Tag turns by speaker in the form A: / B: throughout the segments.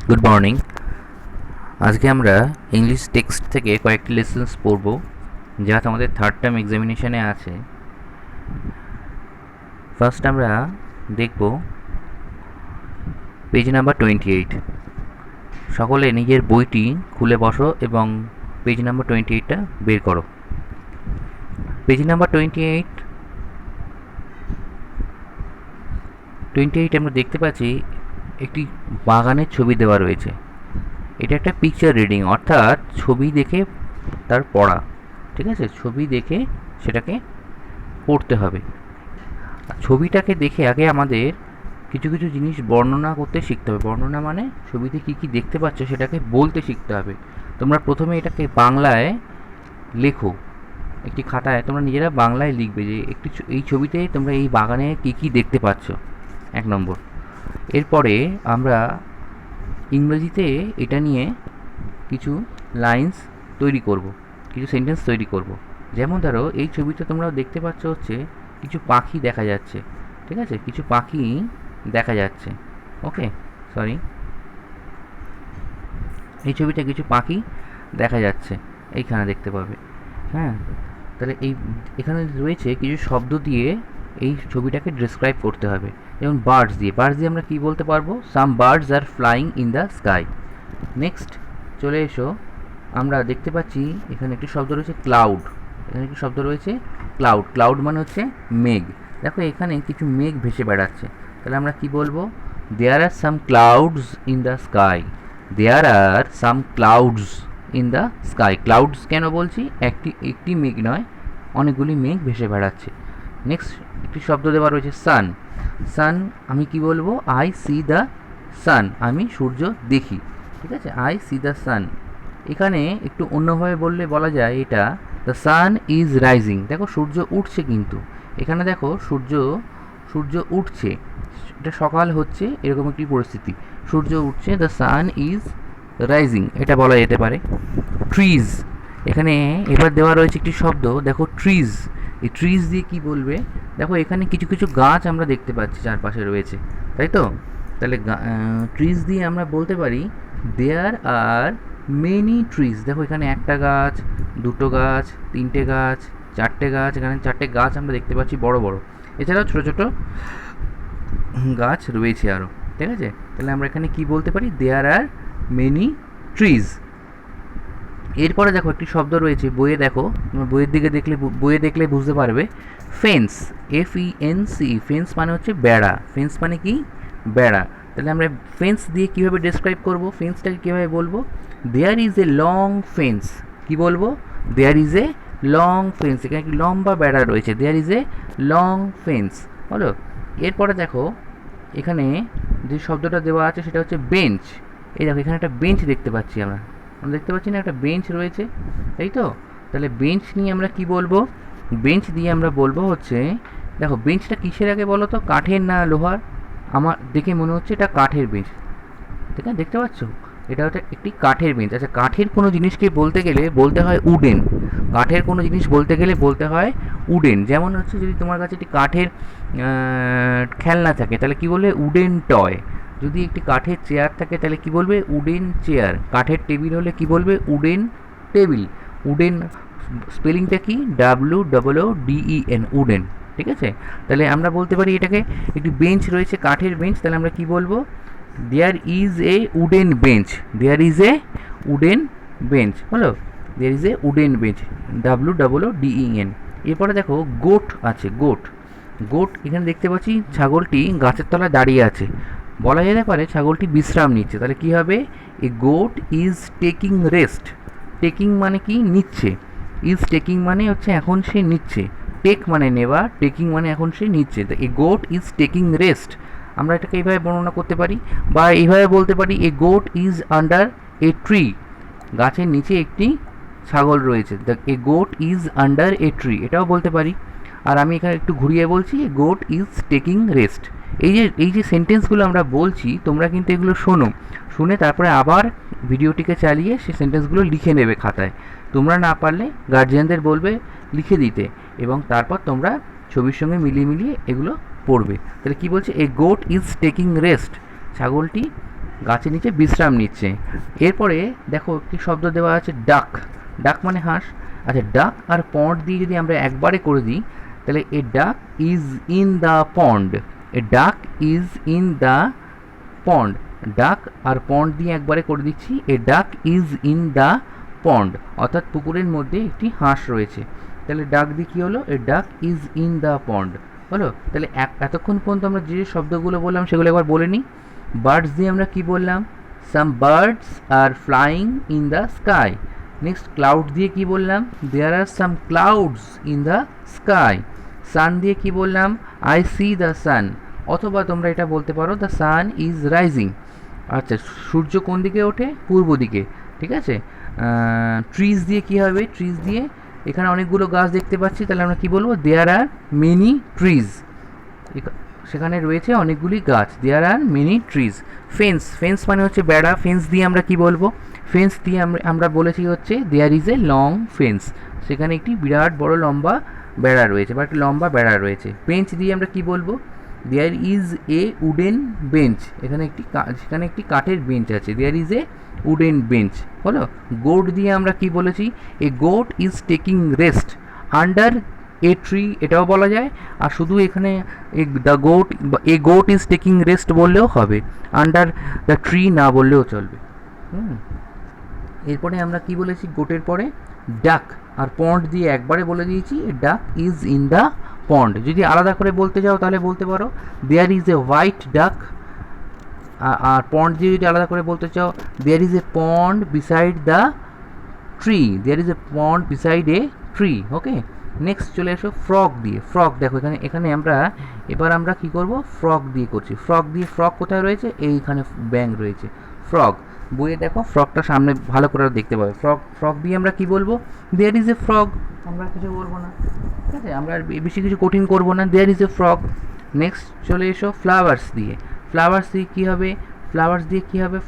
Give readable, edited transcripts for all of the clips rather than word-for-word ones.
A: Good morning. আজকে আমরা English text থেকে কয়েকটি লেসন্স পড়ব যা তোমাদের থার্ড টার্ম এক্সামিনেশনে আছে। ফার্স্ট আমরা দেখব পেজ নাম্বার 28। সকলে নিজের বইটি খুলে বসো এবং পেজ নাম্বার 28টা বের করো। পেজ নাম্বার 28 আমরা দেখতে পাচ্ছি একটি বাগানের ছবি দেওয়া রয়েছে। এটা একটা পিকচার রিডিং, অর্থাৎ ছবি দেখে তার পড়া। ঠিক আছে, ছবি দেখে সেটাকে পড়তে হবে। ছবিটাকে দেখে আগে আমাদের কিছু কিছু জিনিস বর্ণনা করতে শিখতে হবে। বর্ণনা মানে ছবিতে কী কী দেখতে পাচ্ছ সেটাকে বলতে শিখতে হবে। তোমরা প্রথমে এটাকে বাংলায় লেখো, একটি খাতায় তোমরা নিজেরা বাংলায় লিখবে যে এই ছবিতে তোমরা এই বাগানে কী কী দেখতে পাচ্ছ, 1 নম্বর। এরপরে আমরা ইংরেজিতে এটা নিয়ে কিছু লাইন্স তৈরি করব, কিছু সেন্টেন্স তৈরি করব। যেমন ধরো এই ছবিতে তোমরা দেখতে পাচ্ছ হচ্ছে কিছু পাখি দেখা যাচ্ছে। ঠিক আছে, কিছু পাখি দেখা যাচ্ছে। ওকে, সরি, এই ছবিতে কিছু পাখি দেখা যাচ্ছে, এইখানে দেখতে পাবে। হ্যাঁ, তাহলে এখানে রয়েছে কিছু শব্দ দিয়ে এই ছবিটাকে ডিসক্রাইব করতে হবে। যেমন বার্ডস দিয়ে আমরা কি বলতে পারবো? সাম birds are flying in the sky. Next চলে এসো, আমরা দেখতে পাচ্ছি এখানে একটি শব্দ রয়েছে ক্লাউড। এখানে একটি শব্দ রয়েছে ক্লাউড। ক্লাউড মানে হচ্ছে মেঘ। দেখো এখানে কিছু মেঘ ভেসে বেড়াচ্ছে, তাহলে আমরা কি বলবো? There are some clouds in the sky. There are some clouds in the sky. Clouds কেন বলছি? একটি মেঘ নয়, অনেকগুলি মেঘ ভেসে বেড়াচ্ছে। নেক্সট একটি শব্দ দেওয়া রয়েছে সান। সান আমি কি বলবো? I C the sun. আমি সূর্য দেখি। ঠিক আছে, আই সি দ্য সান। এখানে একটু অন্যভাবে বললে বলা যায় এটা দ্য সান ইজ রাইজিং। দেখো সূর্য উঠছে, কিন্তু এখানে দেখো সূর্য উঠছে, এটা সকাল হচ্ছে, এরকম একটি পরিস্থিতি। সূর্য উঠছে, দ্য সান ইজ রাইজিং, এটা বলা যেতে পারে। ট্রিজ, এখানে এবার দেওয়া রয়েছে একটি শব্দ, দেখো ট্রিজ। এই ট্রিজ দিয়ে কি বলবে? দেখো এখানে কিছু কিছু গাছ আমরা দেখতে পাচ্ছি চারপাশে রয়েছে, তাই তো? তাহলে ট্রিজ দিয়ে আমরা বলতে পারি দেয়ার আর মেনি ট্রিজ। দেখো এখানে একটা গাছ, দুটো গাছ, তিনটে গাছ, চারটে গাছ। এখানে চারটে গাছ আমরা দেখতে পাচ্ছি বড় বড়, এছাড়াও ছোটো ছোটো গাছ রয়েছে আরও। ঠিক আছে, তাহলে আমরা এখানে কি বলতে পারি? দেয়ার আর মেনি ট্রিজ। এরপরে দেখো একটি শব্দ রয়েছে বইয়ে, দেখো বইয়ে দেখলে বুঝতে পারবে। Fence, FENC। ফেন্স মানে হচ্ছে বেড়া। ফেন্স মানে কি? বেড়া। তাহলে আমরা ফেন্স দিয়ে কীভাবে ডেসক্রাইব করব? ফেন্সটাকে কীভাবে বলবো? There is a long fence. কি বলবো? There is a long fence. এখানে একটি লম্বা বেড়া রয়েছে, there is a long fence. হলো। এরপরে দেখো এখানে যে শব্দটা দেওয়া আছে সেটা হচ্ছে বেঞ্চ। এই দেখো এখানে একটা বেঞ্চ দেখতে পাচ্ছি আমরা দেখতে পাচ্ছি না, একটা বেঞ্চ রয়েছে, তাই তো? তাহলে বেঞ্চ নিয়ে আমরা কি বলবো? বেঞ্চ দিয়ে আমরা বলবো হচ্ছে, দেখো বেঞ্চটা কিসের আগে বলো তো? কাঠের না লোহার? আমার দেখে মনে হচ্ছে এটা কাঠের বেঞ্চ। ঠিক আছে, দেখতে পাচ্ছ? এটা হচ্ছে একটি কাঠের বেঞ্চ। আচ্ছা, কাঠের কোনো জিনিসকে বলতে গেলে বলতে হয় উডেন। কাঠের কোনো জিনিস বলতে গেলে বলতে হয় উডেন। যেমন হচ্ছে যদি তোমার কাছে একটি কাঠের খেলনা থাকে তাহলে কি বলবে? Wooden toy. যদি একটি কাঠের চেয়ার থাকে তাহলে কি বলবে? Wooden chair. কাঠের টেবিল হলে কি বলবে? Wooden table. উডেন স্পেলিংটা কি? WOODEN, wooden. ঠিক আছে, তাহলে আমরা বলতে পারি এটাকে একটি বেঞ্চ রয়েছে, কাঠের বেঞ্চ। তাহলে আমরা কি বলবো? There is a wooden bench. There is a wooden bench. হলো, there is a wooden bench, WOODEN। এরপরে দেখো গোট আছে, গোট। গোট এখানে দেখতে পাচ্ছি ছাগলটি গাছের তলায় দাঁড়িয়ে আছে, বলা যেতে পারে ছাগলটি বিশ্রাম নিচ্ছে। তাহলে কি হবে? এ goat is taking rest. Taking মানে কি? নিচ্ছে। ইজ টেকিং মানে হচ্ছে এখন সে নিচ্ছে। টেক মানে নেওয়া, টেকিং মানে এখন সে নিচ্ছে। তো এ গোট ইজ টেকিং রেস্ট। আমরা এটাকে এইভাবে বর্ণনা করতে পারি, বা এইভাবে বলতে পারি এ goat is under a tree. গাছের নিচে একটি ছাগল রয়েছে, the A goat is under a tree, এটাও বলতে পারি। আর আমি এখানে একটু ঘুরিয়ে বলছি, এ গোট ইজ টেকিং রেস্ট। এই যে সেন্টেন্সগুলো আমরা বলছি, তোমরা কিন্তু এগুলো শোনো, শুনে তারপরে আবার ভিডিওটিকে চালিয়ে সেই সেন্টেন্সগুলো লিখে নেবে খাতায়। তোমরা না পারলে গার্জিয়ানদের বলবে লিখে দিতে, এবং তারপর তোমরা ছবির সঙ্গে মিলিয়ে মিলিয়ে এগুলো পড়বে। তাহলে কি বলছে? A goat is taking rest. ছাগলটি গাছের নিচে বিশ্রাম নিচ্ছে। এরপরে দেখো একটি শব্দ দেওয়া আছে ডাক। ডাক মানে হাঁস। আচ্ছা, ডাক আর পন্ড দিয়ে যদি আমরা একবারে করে দিই, তাহলে এ ডাক ইজ ইন দ্য পন্ড। এ ডাক ইজ ইন দ্য পন্ড। ডাক আর পন্ড দিয়ে একবারে করে দিচ্ছি, এ ডাক ইজ ইন দ্য পন্ড, অর্থাৎ পুকুরের মধ্যে একটি হাঁস রয়েছে। তাহলে ডাক দিয়ে কী হলো, এ ডাক ইজ ইন দ্য পন্ড হলো। তাহলে এতক্ষণ পর্যন্ত আমরা যে শব্দগুলো বললাম সেগুলো একবার বলে নিই। বার্ডস দিয়ে আমরা কি বললাম, সাম birds are flying in the sky. Next cloud দিয়ে কি বললাম, দেয়ার are some clouds in the sky. সান দিয়ে কি বললাম, আই সি দ্য সান, অথবা তোমরা এটা বলতে পারো দ্য সান ইজ রাইজিং। আচ্ছা, সূর্য কোন দিকে ওঠে, পূর্ব দিকে, ঠিক আছে। ট্রিজ দিয়ে কি হবে, ট্রিজ দিয়ে এখানে অনেকগুলো গাছ দেখতে পাচ্ছি, তাহলে আমরা কি বলবো, দেয়ার আর মেনি ট্রিজ, সেখানে রয়েছে অনেকগুলি গাছ, there are many trees. Fence, fence মানে হচ্ছে বেড়া, ফেন্স দিয়ে আমরা কি বলবো, ফেন্স দিয়ে আমরা বলেছি হচ্ছে there is a long fence, সেখানে একটি বিরাট বড় লম্বা বেড়া রয়েছে বা একটি লম্বা বেড়া রয়েছে। বেঞ্চ দিয়ে আমরা কি বলবো, there is a wooden bench, সেখানে একটি কাঠের বেঞ্চ আছে, there is a wooden bench হলো। গোট দিয়ে আমরা কি বলেছি, a goat is taking rest under a tree, এটাও বলা যায়। আর শুধু এখানে a goat is taking rest বললেও হবে, আন্ডার দ্য ট্রি না বললেও চলবে। এরপরে আমরা কি বলেছি, গোটের পরে ডাক আর পন্ড দিয়ে একবারে বলে দিয়েছি, ডাক ইজ ইন দ্য পন্ড। যদি আলাদা করে বলতে চাও তাহলে বলতে পারো, দেয়ার ইজ এ হোয়াইট ডাক। আর পন্ড দিয়ে যদি আলাদা করে বলতে চাও, there is a pond beside the tree, there is a pond beside a tree. Okay, next চলে এসো ফ্রগ দিয়ে। ফ্রগ দেখো এখানে আমরা কি করব, ফ্রগ দিয়ে করছি। ফ্রগ দিয়ে, ফ্রগ কোথায় রয়েছে, এইখানে ব্যাং রয়েছে, ফ্রগ। বইয়ে দেখো ফ্রগটা সামনে ভালো করে দেখতে পাবে। ফ্রগ দিয়ে আমরা কি বলবো, দেয়ার ইজ এ ফ্রগ, আমরা কিছু বলবো না, ঠিক আছে, আমরা বেশি কিছু কঠিন করবো না, there is a frog. Next চলে এসো ফ্লাওয়ার্স দিয়ে। ফ্লাওয়ার্স দিয়ে কী হবে,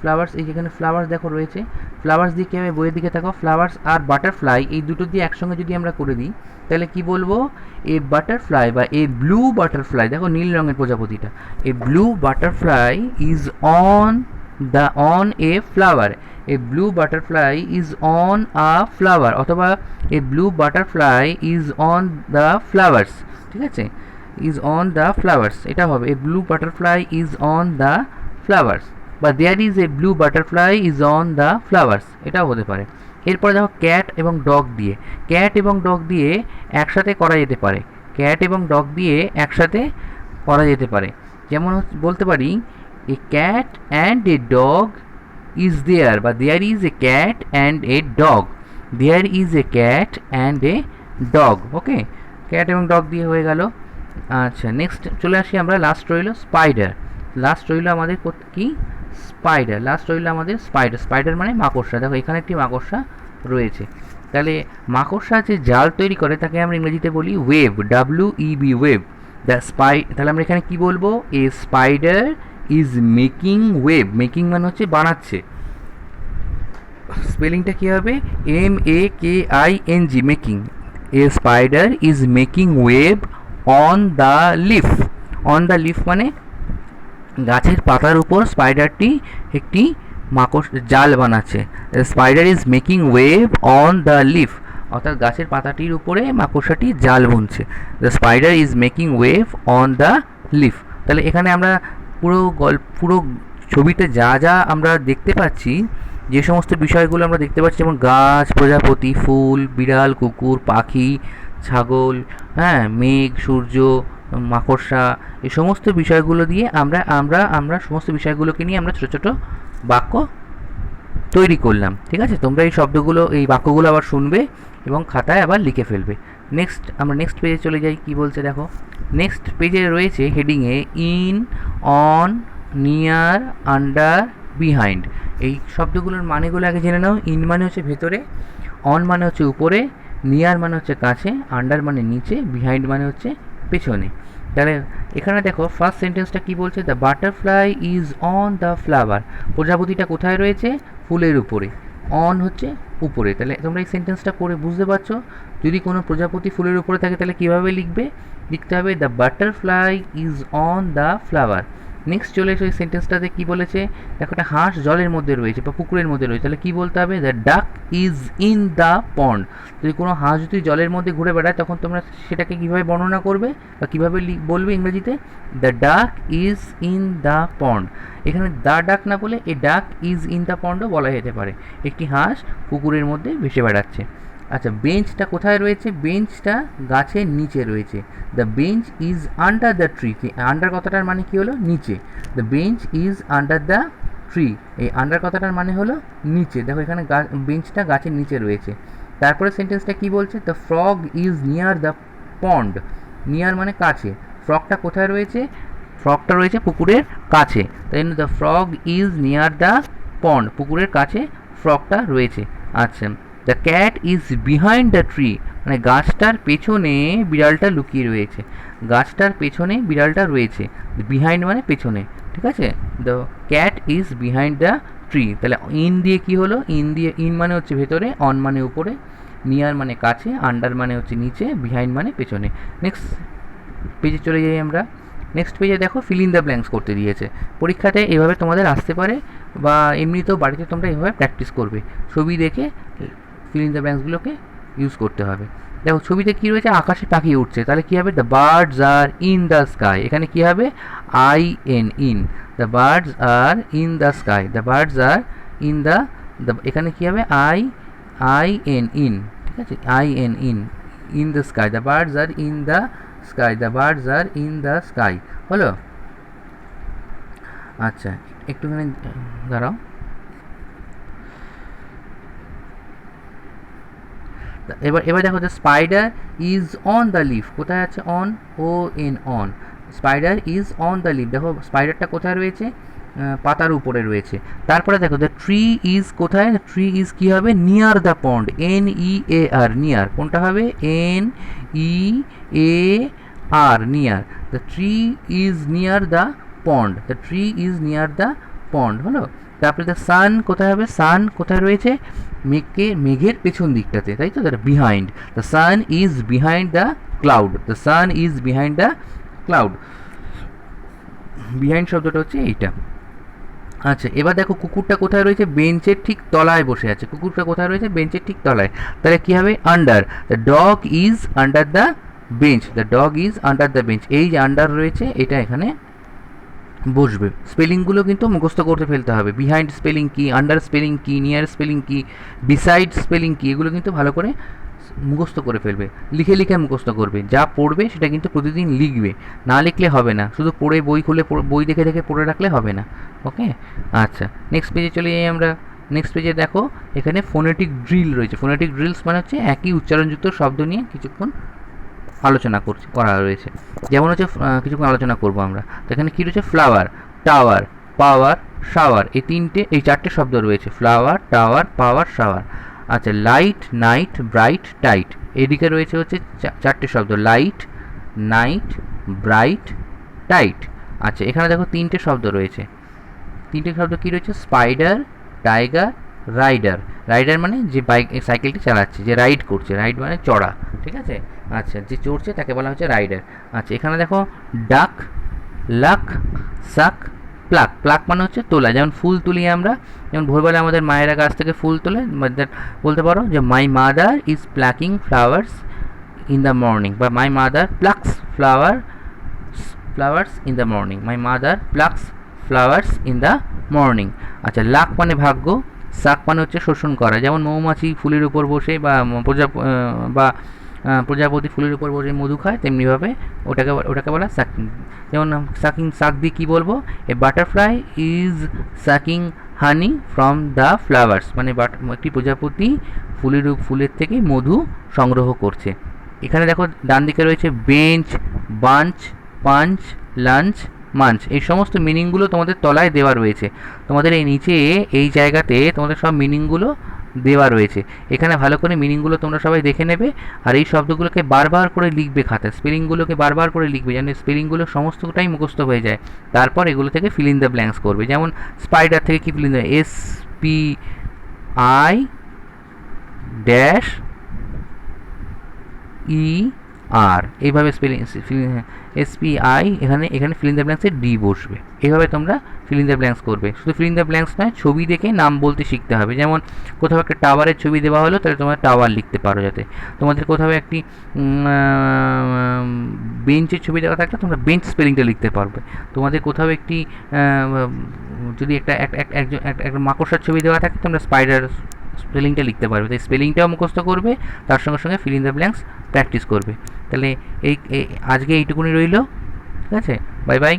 A: ফ্লাওয়ার্স, এই যেখানে ফ্লাওয়ার্স দেখো রয়েছে, ফ্লাওয়ার্স দিয়ে কী হবে, বইয়ের দিকে থাকো, ফ্লাওয়ার্স আর বাটারফ্লাই এই দুটো দিয়ে একসঙ্গে যদি আমরা করে দিই, তাহলে কি বলবো, এ বাটারফ্লাই বা এ ব্লু বাটারফ্লাই, দেখো নীল রঙের প্রজাপতিটা, a blue butterfly is on a flower, a blue butterfly is on a flower, অথবা a blue butterfly is on the flowers, ঠিক আছে, ইজ অন দ্য ফ্লাওয়ার্স, এটা হবে a blue butterfly is on the flowers, বা there is a blue butterfly is on the flowers, এটাও হতে পারে। এরপরে দেখো ক্যাট এবং ডগ দিয়ে। ক্যাট এবং ডগ দিয়ে একসাথে করা যেতে পারে, ক্যাট এবং ডগ দিয়ে একসাথে করা যেতে পারে। যেমন বলতে পারি, a cat and a dog is there, বা there is a cat and a dog, there is a cat and a dog. Okay, cat এবং ডগ দিয়ে হয়ে গেল। আচ্ছা, নেক্সট চলে আসি আমরা, লাস্ট রইল স্পাইডার। লাস্ট রইল আমাদের কি, স্পাইডার। লাস্ট রইল আমাদের স্পাইডার। স্পাইডার মানে মাকড়সা। দেখো এখানে একটি মাকড়সা রয়েছে। তাহলে মাকড়সা যে জাল তৈরি করে তাকে আমরা ইংরেজিতে বলি ওয়েব, WEB, ওয়েব। তাহলে আমরা এখানে কি বলবো, a spider is making web. Making মানে হচ্ছে বানাচ্ছে, স্পেলিংটা কী হবে, MAKING, making. A spider is making web on the leaf. On the leaf মানে গাছের পাতার উপর স্পাইডারটি একটি জাল বানাচ্ছে। Spider is making web on the leaf, অর্থাৎ গাছের পাতাটির উপরে মাকড়সাটি জাল বুনছে। The spider is making web on the leaf. তাহলে এখানে আমরা পুরো ছবিতে যা আমরা দেখতে পাচ্ছি, যে সমস্ত বিষয়গুলো আমরা দেখতে পাচ্ছি, যেমন গাছ, প্রজাপতি, ফুল, বিড়াল, কুকুর, পাখি, ছাগল, হ্যাঁ, মেঘ, সূর্য, মাকড়সা, এই সমস্ত বিষয়গুলো দিয়ে আমরা সমস্ত বিষয়গুলোকে নিয়ে আমরা ছোটো ছোটো বাক্য তৈরি করলাম। ঠিক আছে, তোমরা এই শব্দগুলো, এই বাক্যগুলো আবার শুনবে এবং খাতায় আবার লিখে ফেলবে। আমরা নেক্সট পেজে চলে যাই, কি বলছে দেখো। নেক্সট পেজে রয়েছে হেডিংয়ে in, on, near, under, behind. এই শব্দগুলোর মানেগুলো আগে জেনে নাও। ইন মানে হচ্ছে ভেতরে, অন মানে হচ্ছে উপরে, নিয়ার মানে হচ্ছে কাছে, আন্ডার মানে নিচে, বিহাইন্ড মানে হচ্ছে পেছনে। তাহলে এখানে দেখো ফার্স্ট সেন্টেন্সটা কি বলছে, the butterfly is on the flower. প্রজাপতিটা কোথায় রয়েছে, ফুলের উপরে। অন হচ্ছে উপরে। তাহলে তোমরা এই সেন্টেন্সটা পড়ে বুঝতে পারছো, যদি কোনো প্রজাপতি ফুলের উপরে থাকে তাহলে কীভাবে লিখতে হবে, the butterfly is on the flower. Next চলে এসে ওই সেন্টেন্সটাতে কী বলেছে, দেখো একটা হাঁস জলের মধ্যে রয়েছে বা পুকুরের মধ্যে রয়েছে, তাহলে কী বলতে হবে, দ্য ডাক ইজ ইন দ্য পন্ড। যদি কোনো হাঁস যদি জলের মধ্যে ঘুরে বেড়ায় তখন তোমরা সেটাকে কীভাবে বর্ণনা করবে বা কীভাবে বলবে ইংরেজিতে, দ্য ডাক ইজ ইন দ্য পন্ড। এখানে দ্য ডাক না বলে এ ডাক ইজ ইন দ্য পন্ডও বলা যেতে পারে, একটি হাঁস পুকুরের মধ্যে ভেসে বেড়াচ্ছে। আচ্ছা, বেঞ্চটা কোথায় রয়েছে, বেঞ্চটা গাছের নিচে রয়েছে। The bench is under the tree, under কথাটার মানে কি হলো, নিচে। The bench is under the tree, এই আন্ডার কথাটার মানে হলো নিচে। দেখো এখানে বেঞ্চটা গাছের নিচে রয়েছে। তারপরে সেন্টেন্সটা কি বলছে, the frog is near the pond, near মানে কাছে, ফ্রগটা কোথায় রয়েছে, ফ্রগটা রয়েছে পুকুরের কাছে, তাই জন্য the frog is near the পন্ড, পুকুরের কাছে ফ্রগটা রয়েছে। আচ্ছা, the cat is behind the tree, মানে গাছটার পেছনে বিড়ালটা লুকিয়ে রয়েছে, গাছটার পেছনে বিড়ালটা রয়েছে, বিহাইন্ড মানে পেছনে, ঠিক আছে। The cat is behind the tree, তাহলে ইন দিয়ে কি হলো, ইন মানে হচ্ছে ভেতরে, অন মানে উপরে, নিয়ার মানে কাছে, আন্ডার মানে হচ্ছে নিচে, বিহাইন্ড মানে পেছনে। নেক্সট পেজে চলে যাই আমরা। নেক্সট পেজে দেখো ফিল ইন দ্য ব্ল্যাঙ্কস করতে দিয়েছে। পরীক্ষাতে এভাবে তোমাদের আসতে পারে বা এমনিতেও বাড়িতে তোমরা এভাবে প্র্যাকটিস করবে, ছবি দেখে ফিল ইন দ্য ব্ল্যাঙ্কসগুলোকে ইউজ করতে হবে। দেখো ছবিতে কী রয়েছে, আকাশে পাখি উঠছে, তাহলে কী হবে, the birds R in the sky, এখানে কী হবে, I N, in, the birds R in the sky, the birds R in the, এখানে কী হবে, আই এন, ইন, ঠিক আছে, I N, in the sky, the birds R in the sky, the birds R in the sky, হলো। আচ্ছা, একটুখানি দাঁড়াও। এবার দেখো, the spider is on the leaf, কোথায় আছে, on, O N, on, spider is on the leaf, দেখো স্পাইডারটা কোথায় রয়েছে, পাতার উপরে রয়েছে। তারপরে দেখো দ্য ট্রি ইজ কোথায়, ট্রি ইজ কী হবে, near the pond, N E A R, near, কোনটা হবে, N E A R, near, the tree is near the pond, the tree is near the pond, হলো। তারপরে দ্য সান কোথায় হবে, সান কোথায় রয়েছে, মেঘের পেছন দিকটাতে, তাই তো, the behind, the sun is behind the cloud, the sun is behind the cloud, behind শব্দটা হচ্ছে এইটা। আচ্ছা, এবার দেখো কুকুরটা কোথায় রয়েছে, বেঞ্চের ঠিক তলায় বসে আছে, কুকুরটা কোথায় রয়েছে, বেঞ্চের ঠিক তলায়, তাহলে কী হবে, under, the dog is under the bench, the dog is under the bench, এই যে আন্ডার রয়েছে এটা এখানে বসবে। স্পেলিংগুলো কিন্তু মুখস্থ করতে ফেলতে হবে, বিহাইন্ড স্পেলিং কী, আন্ডার স্পেলিং কী, নিয়ার স্পেলিং কী, বিসাইড স্পেলিং কী, এগুলো কিন্তু ভালো করে মুখস্থ করে ফেলবে, লিখে লিখে মুখস্থ করবে, যা পড়বে সেটা কিন্তু প্রতিদিন লিখবে, না লিখলে হবে না, শুধু পড়ে বই খুলে বই দেখে দেখে পড়ে রাখলে হবে না, ওকে। আচ্ছা, নেক্সট পেজে চলে যাই আমরা। নেক্সট পেজে দেখো এখানে ফোনেটিক ড্রিল রয়েছে, ফোনেটিক ড্রিলস মানে হচ্ছে একই উচ্চারণযুক্ত শব্দ নিয়ে কিছুক্ষণ আলোচনা করা রয়েছে, যেমন হচ্ছে কিছুক্ষণ আলোচনা করব আমরা। তো এখানে কী রয়েছে, ফ্লাওয়ার, টাওয়ার, পাওয়ার, শাওয়ার, এই চারটে শব্দ রয়েছে, ফ্লাওয়ার, টাওয়ার, পাওয়ার, শাওয়ার। আচ্ছা, লাইট, নাইট, ব্রাইট, টাইট, এদিকে রয়েছে হচ্ছে চারটে শব্দ, লাইট, নাইট, ব্রাইট, টাইট। আচ্ছা, এখানে দেখো তিনটে শব্দ রয়েছে, তিনটে শব্দ কী রয়েছে, স্পাইডার, টাইগার, রাইডার, রাইডার মানে যে সাইকেলটি চালাচ্ছে, যে রাইড করছে, রাইড মানে চড়া, ঠিক আছে। আচ্ছা, যে চড়ছে তাকে বলা হচ্ছে রাইডার। আচ্ছা, এখানে দেখো ডাক, লাক, সাক, প্লাক, প্লাক মানে হচ্ছে তোলা, যেমন ফুল তুলি আমরা, যেমন ভোরবেলা আমাদের মায়েরা গাছ থেকে ফুল তোলে, বলতে পারো যে my mother is plucking flowers in the morning, বা my mother plucks flowers in the morning, my mother plucks flowers in the morning. আচ্ছা, লাক মানে ভাগ্য, সাক মানে হচ্ছে শোষণ করা, যেমন মৌমাছি ফুলের উপর বসে বা প্রজাপতি ফুলের উপর বসে মধু খায়, তেমনিভাবে ওটাকে বলা সাকিং। যেমন সাক দিয়ে কী বলবো, এ butterfly is sucking honey from the flowers, মানে একটি প্রজাপতি ফুলের থেকে মধু সংগ্রহ করছে। এখানে দেখো ডান দিকে রয়েছে bench, bunch, punch, lunch, Munch, এই সমস্ত মিনিংগুলো তোমাদের তলায় দেওয়া রয়েছে, তোমাদের এই নিচে এই জায়গাতে তোমাদের সব মিনিংগুলো দেওয়া রয়েছে। এখানে ভালো করে মিনিংগুলো তোমরা সবাই দেখে নেবে, আর এই শব্দগুলোকে বারবার করে লিখবে খাতায়, স্পেলিংগুলোকে বারবার করে লিখবে, যেন স্পেলিংগুলো সমস্তটাই মুখস্থ হয়ে যায়। তারপর এগুলো থেকে ফিল ইন দ্য ব্ল্যাঙ্কস করবে, যেমন স্পাইডার থেকে কি fill in the, SPI dash ER, এইভাবে SPI, এখানে এখানে ফিল ইন দ্য ব্ল্যাঙ্কসে ডি বসবে। এইভাবে তোমরা ফিল ইন দ্য ব্ল্যাঙ্কস করবে। শুধু ফিল ইন দ্য ব্ল্যাঙ্কস নয়, ছবি দেখে নাম বলতে শিখতে হবে। যেমন কোথাও একটা টাওয়ারের ছবি দেওয়া হলো, তাহলে তোমরা টাওয়ার লিখতে পারো। যাতে তোমাদের কোথাও একটি বেঞ্চের ছবি দেওয়া থাকলে তোমরা বেঞ্চ স্পেলিংটা লিখতে পারবে। তোমাদের কোথাও একটি যদি একটা মাকড়সার ছবি দেওয়া থাকে, তোমরা স্পাইডার স্পেলিংটা লিখতে পারবে। তাই স্পেলিংটাও মুখস্থ করবে, তার সঙ্গে সঙ্গে fill in the blanks practice করবে। তাহলে আজকে এইটুকুনি রইল। ঠিক আছে, বাই বাই।